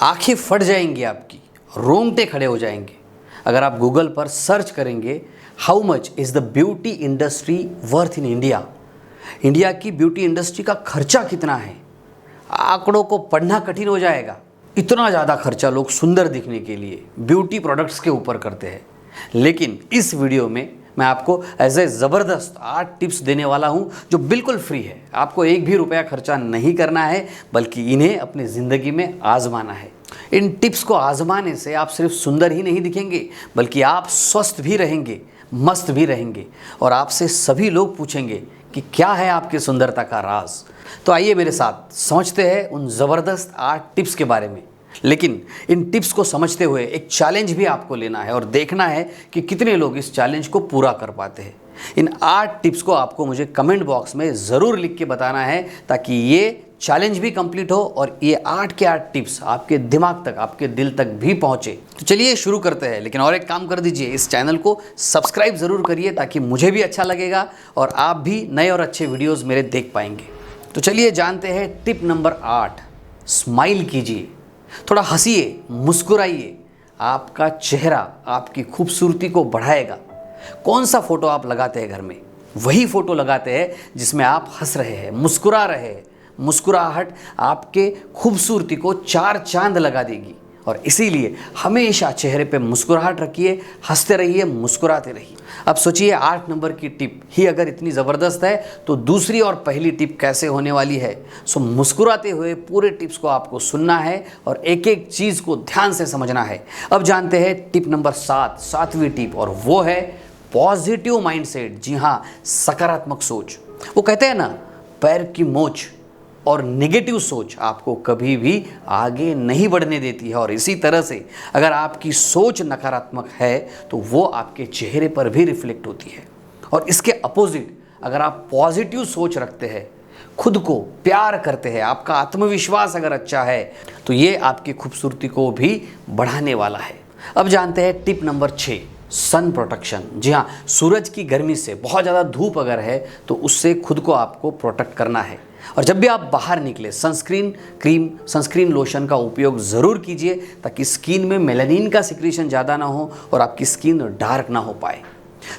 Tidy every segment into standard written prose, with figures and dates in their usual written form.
आंखें फट जाएंगी आपकी, रोंगटे खड़े हो जाएंगे अगर आप गूगल पर सर्च करेंगे how much is the beauty industry worth in India. India की ब्यूटी इंडस्ट्री का खर्चा कितना है, आंकड़ों को पढ़ना कठिन हो जाएगा। इतना ज़्यादा खर्चा लोग सुंदर दिखने के लिए ब्यूटी प्रोडक्ट्स के ऊपर करते हैं। लेकिन इस वीडियो में मैं आपको ऐसे ज़बरदस्त 8 टिप्स देने वाला हूँ जो बिल्कुल फ्री है। आपको एक भी रुपया खर्चा नहीं करना है, बल्कि इन्हें अपनी ज़िंदगी में आजमाना है। इन टिप्स को आजमाने से आप सिर्फ सुंदर ही नहीं दिखेंगे, बल्कि आप स्वस्थ भी रहेंगे, मस्त भी रहेंगे, और आपसे सभी लोग पूछेंगे कि क्या है आपकी सुंदरता का राज। तो आइए मेरे साथ समझते हैं उन ज़बरदस्त 8 टिप्स के बारे में। लेकिन इन टिप्स को समझते हुए एक चैलेंज भी आपको लेना है और देखना है कि कितने लोग इस चैलेंज को पूरा कर पाते हैं। इन 8 टिप्स को आपको मुझे कमेंट बॉक्स में ज़रूर लिख के बताना है, ताकि ये चैलेंज भी कंप्लीट हो और ये 8 के 8 टिप्स आपके दिमाग तक, आपके दिल तक भी पहुँचे। तो चलिए शुरू करते हैं। लेकिन और एक काम कर दीजिए, इस चैनल को सब्सक्राइब ज़रूर करिए, ताकि मुझे भी अच्छा लगेगा और आप भी नए और अच्छे वीडियोज़ मेरे देख पाएंगे। तो चलिए जानते हैं टिप नंबर 8। स्माइल कीजिए, थोड़ा हंसिए, मुस्कुराइए। आपका चेहरा आपकी खूबसूरती को बढ़ाएगा। कौन सा फ़ोटो आप लगाते हैं घर में, वही फ़ोटो लगाते हैं जिसमें आप हंस रहे हैं, मुस्कुरा रहे हैं। मुस्कुराहट आपके खूबसूरती को 4 चांद लगा देगी, और इसीलिए हमेशा चेहरे पे मुस्कुराहट रखिए, हंसते रहिए, मुस्कुराते रहिए। अब सोचिए 8 नंबर की टिप ही अगर इतनी ज़बरदस्त है तो दूसरी और पहली टिप कैसे होने वाली है। सो मुस्कुराते हुए पूरे टिप्स को आपको सुनना है और एक एक चीज़ को ध्यान से समझना है। अब जानते हैं टिप नंबर 7, 7वीं टिप, और वो है पॉजिटिव माइंडसेट। जी हाँ, सकारात्मक सोच। वो कहते हैं ना, पैर की मोच और नेगेटिव सोच आपको कभी भी आगे नहीं बढ़ने देती है। और इसी तरह से अगर आपकी सोच नकारात्मक है तो वो आपके चेहरे पर भी रिफ्लेक्ट होती है। और इसके अपोजिट अगर आप पॉजिटिव सोच रखते हैं, खुद को प्यार करते हैं, आपका आत्मविश्वास अगर अच्छा है, तो ये आपकी खूबसूरती को भी बढ़ाने वाला है। अब जानते हैं टिप नंबर 6, सन प्रोटेक्शन। जी हाँ, सूरज की गर्मी से, बहुत ज़्यादा धूप अगर है तो उससे खुद को आपको प्रोटेक्ट करना है। और जब भी आप बाहर निकले, सनस्क्रीन क्रीम, सनस्क्रीन लोशन का उपयोग ज़रूर कीजिए, ताकि स्किन में मेलानिन का सिक्रीशन ज़्यादा ना हो और आपकी स्किन डार्क ना हो पाए।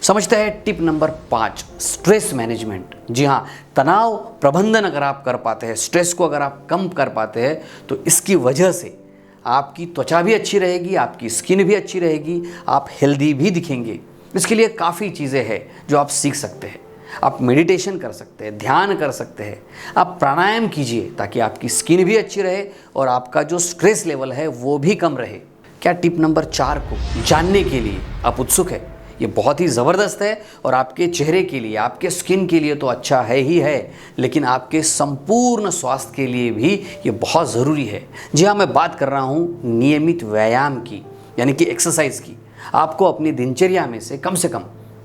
समझते हैं टिप नंबर 5, स्ट्रेस मैनेजमेंट। जी हाँ, तनाव प्रबंधन अगर आप कर पाते हैं, स्ट्रेस को अगर आप कम कर पाते हैं, तो इसकी वजह से आपकी त्वचा भी अच्छी रहेगी, आपकी स्किन भी अच्छी रहेगी, आप हेल्दी भी दिखेंगे। इसके लिए काफ़ी चीज़ें हैं जो आप सीख सकते हैं। आप मेडिटेशन कर सकते हैं, ध्यान कर सकते हैं, आप प्राणायाम कीजिए, ताकि आपकी स्किन भी अच्छी रहे और आपका जो स्ट्रेस लेवल है वो भी कम रहे। क्या टिप नंबर 4 को जानने के लिए आप उत्सुक है? ये बहुत ही ज़बरदस्त है और आपके चेहरे के लिए, आपके स्किन के लिए तो अच्छा है ही है, लेकिन आपके संपूर्ण स्वास्थ्य के लिए भी ये बहुत ज़रूरी है। जी हाँ, मैं बात कर रहा हूँ नियमित व्यायाम की, यानी कि एक्सरसाइज की। आपको अपनी दिनचर्या में से कम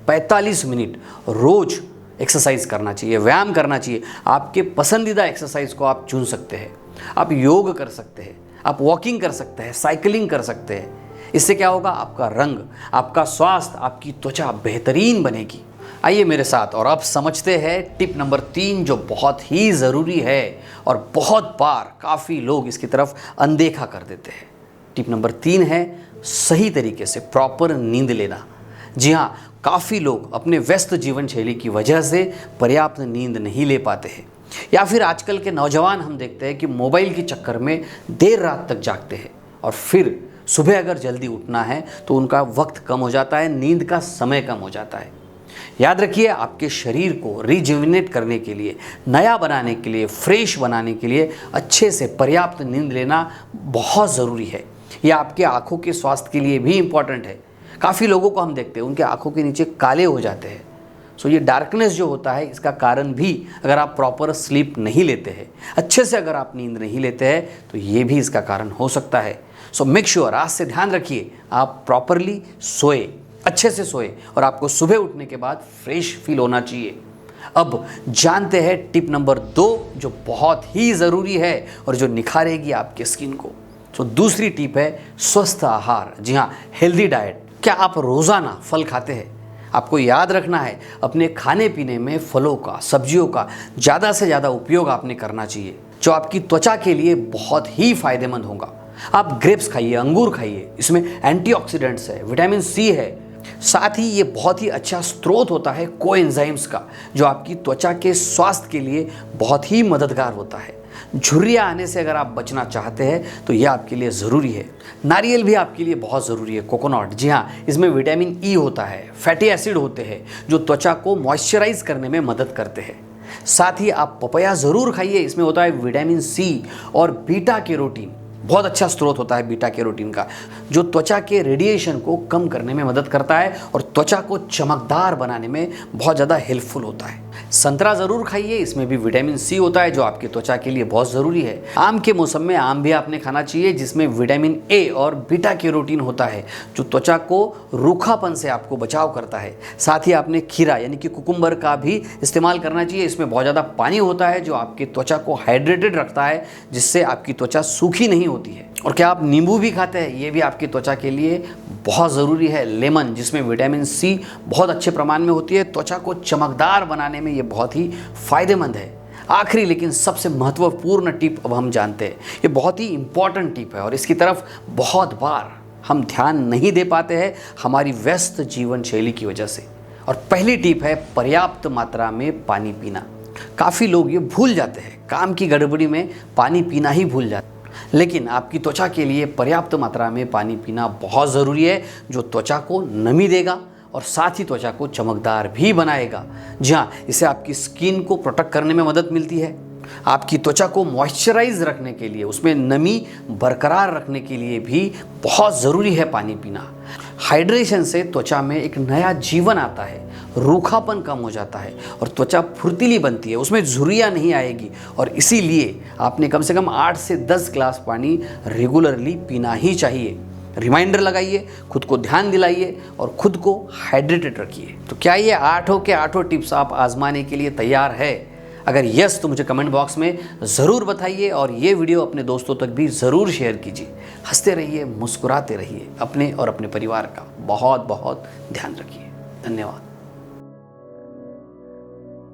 45 मिनट रोज़ एक्सरसाइज करना चाहिए, व्यायाम करना चाहिए। आपके पसंदीदा एक्सरसाइज को आप चुन सकते हैं। आप योग कर सकते हैं, आप वॉकिंग कर सकते हैं, साइकिलिंग कर सकते हैं। इससे क्या होगा, आपका रंग, आपका स्वास्थ्य, आपकी त्वचा बेहतरीन बनेगी। आइए मेरे साथ और अब समझते हैं टिप नंबर 3, जो बहुत ही ज़रूरी है और बहुत बार काफ़ी लोग इसकी तरफ अनदेखा कर देते हैं। टिप नंबर 3 है सही तरीके से प्रॉपर नींद लेना। जी हाँ, काफ़ी लोग अपने व्यस्त जीवन शैली की वजह से पर्याप्त नींद नहीं ले पाते हैं, या फिर आजकल के नौजवान हम देखते हैं कि मोबाइल के चक्कर में देर रात तक जागते हैं और फिर सुबह अगर जल्दी उठना है तो उनका वक्त कम हो जाता है, नींद का समय कम हो जाता है। याद रखिए, आपके शरीर को रिजुविनेट करने के लिए, नया बनाने के लिए, फ्रेश बनाने के लिए अच्छे से पर्याप्त नींद लेना बहुत ज़रूरी है। यह आपके आँखों के स्वास्थ्य के लिए भी इम्पॉर्टेंट है। काफ़ी लोगों को हम देखते हैं उनके आँखों के नीचे काले हो जाते हैं। सो ये डार्कनेस जो होता है, इसका कारण भी अगर आप प्रॉपर स्लीप नहीं लेते हैं, अच्छे से अगर आप नींद नहीं लेते हैं, तो ये भी इसका कारण हो सकता है। सो मेक श्योर, आज से ध्यान रखिए, आप प्रॉपरली सोए, अच्छे से सोए, और आपको सुबह उठने के बाद फ्रेश फील होना चाहिए। अब जानते हैं टिप नंबर 2, जो बहुत ही ज़रूरी है और जो निखारेगी आपके स्किन को। तो दूसरी टिप है स्वस्थ आहार। जी हाँ, हेल्दी डाइट। क्या आप रोज़ाना फल खाते हैं? आपको याद रखना है, अपने खाने पीने में फलों का, सब्जियों का ज़्यादा से ज़्यादा उपयोग आपने करना चाहिए, जो आपकी त्वचा के लिए बहुत ही फायदेमंद होगा। आप ग्रेप्स खाइए, अंगूर खाइए, इसमें एंटीऑक्सीडेंट्स है, विटामिन सी है। साथ ही ये बहुत ही अच्छा स्रोत होता है कोएंजाइम्स का, जो आपकी त्वचा के स्वास्थ्य के लिए बहुत ही मददगार होता है। झुर्रियाँ आने से अगर आप बचना चाहते हैं तो यह आपके लिए ज़रूरी है। नारियल भी आपके लिए बहुत ज़रूरी है, कोकोनट, जी हाँ, इसमें विटामिन ई होता है, फैटी एसिड होते हैं जो त्वचा को मॉइस्चराइज करने में मदद करते हैं। साथ ही आप पपाया ज़रूर खाइए, इसमें होता है विटामिन सी और बीटा कैरोटीन, बहुत अच्छा स्रोत होता है बीटा कैरोटीन का, जो त्वचा के रेडिएशन को कम करने में मदद करता है और त्वचा को चमकदार बनाने में बहुत ज़्यादा हेल्पफुल होता है। संतरा ज़रूर खाइए, इसमें भी विटामिन सी होता है जो आपकी त्वचा के लिए बहुत ज़रूरी है। आम के मौसम में आम भी आपने खाना चाहिए, जिसमें विटामिन ए और बीटा कैरोटीन होता है जो त्वचा को रूखापन से आपको बचाव करता है। साथ ही आपने खीरा यानी कि कुकुम्बर का भी इस्तेमाल करना चाहिए, इसमें बहुत ज़्यादा पानी होता है जो आपकी त्वचा को हाइड्रेटेड रखता है, जिससे आपकी त्वचा सूखी नहीं होती है। और क्या आप नींबू भी खाते हैं? ये भी आपकी त्वचा के लिए बहुत ज़रूरी है। लेमन, जिसमें विटामिन सी बहुत अच्छे प्रमाण में होती है, त्वचा को चमकदार बनाने में ये बहुत ही फायदेमंद है। आखिरी लेकिन सबसे महत्वपूर्ण टिप अब हम जानते हैं, ये बहुत ही इंपॉर्टेंट टिप है और इसकी तरफ बहुत बार हम ध्यान नहीं दे पाते हैं हमारी व्यस्त जीवन शैली की वजह से। और पहली टिप है पर्याप्त मात्रा में पानी पीना। काफ़ी लोग ये भूल जाते हैं, काम की गड़बड़ी में पानी पीना ही भूल जाते हैं, लेकिन आपकी त्वचा के लिए पर्याप्त मात्रा में पानी पीना बहुत ज़रूरी है, जो त्वचा को नमी देगा और साथ ही त्वचा को चमकदार भी बनाएगा। जी हाँ, इससे आपकी स्किन को प्रोटेक्ट करने में मदद मिलती है। आपकी त्वचा को मॉइस्चराइज रखने के लिए, उसमें नमी बरकरार रखने के लिए भी बहुत ज़रूरी है पानी पीना। हाइड्रेशन से त्वचा में एक नया जीवन आता है, रूखापन कम हो जाता है और त्वचा फुर्तीली बनती है, उसमें झुर्रियाँ नहीं आएगी। और इसीलिए आपने कम से कम 8 से 10 ग्लास पानी रेगुलरली पीना ही चाहिए। रिमाइंडर लगाइए, खुद को ध्यान दिलाइए और खुद को हाइड्रेटेड रखिए। तो क्या ये 8 के 8 टिप्स आप आजमाने के लिए तैयार है? अगर यस तो मुझे कमेंट बॉक्स में ज़रूर बताइए और ये वीडियो अपने दोस्तों तक भी ज़रूर शेयर कीजिए। हंसते रहिए, मुस्कुराते रहिए, अपने और अपने परिवार का बहुत बहुत ध्यान रखिए। धन्यवाद।